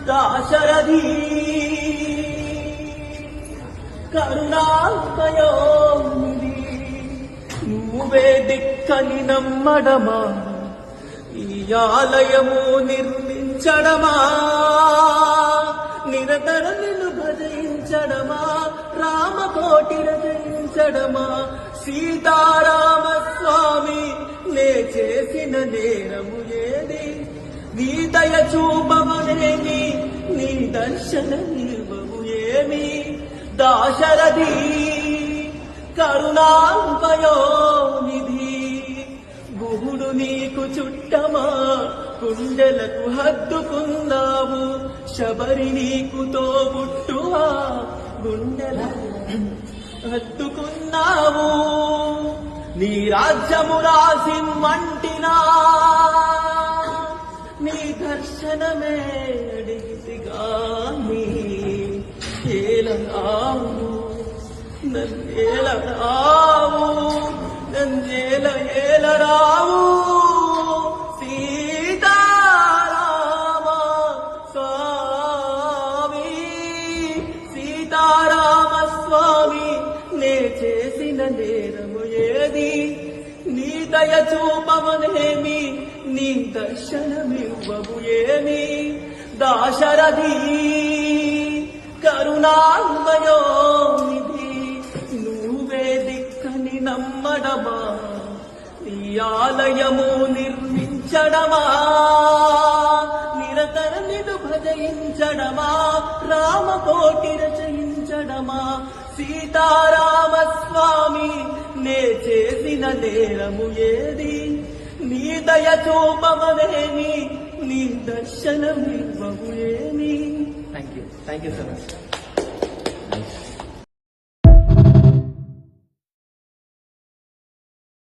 దాశరథి కరుణామయోనిధి నువ్వే దిక్కని నమ్మడమా ఈ ఆలయము నిర్మించడమా నిరంతర నిన్ను భజించడమా రామకోటి రచయించడమా సీతారామ స్వామి నే చేసిన నేరము ఏది నీ దయ చూపమనేమి నీ దర్శనమివ్వము ఏమి దాశరథి కరుణాంపయోనిధి గుహుడు నీకు చుట్టమా కుండెలకు హద్దుకున్నావు శబరి నీకు తోబుట్టువా గుండెలకు హద్దుకున్నావు నీ రాజ్యము రాసిమ్మంటినా నీ దర్శనమే అడిగితిగాని ఏలరావు నన్నేలరావు ఏలరావు సీతారామ స్వామి సీతారామ స్వామి నే చేసిన నేరము ఏది నీ దయ చూపమనేమి నీ దర్శనమివ్వము ఏమి దాశరథి కరుణామయోనిధి నువ్వే దిక్కని నమ్మడమా నీ ఆలయము నిర్మించడమా నిరంతర నిన్ను భజయించడమా రామకోటి రచయించడమా సీతారామ స్వామి నే చేసిన నేరము ఏది నీ దయ చూపమనేమి నీ దర్శనమివ్వము ఏమి థ్యాంక్ యూ సో మచ్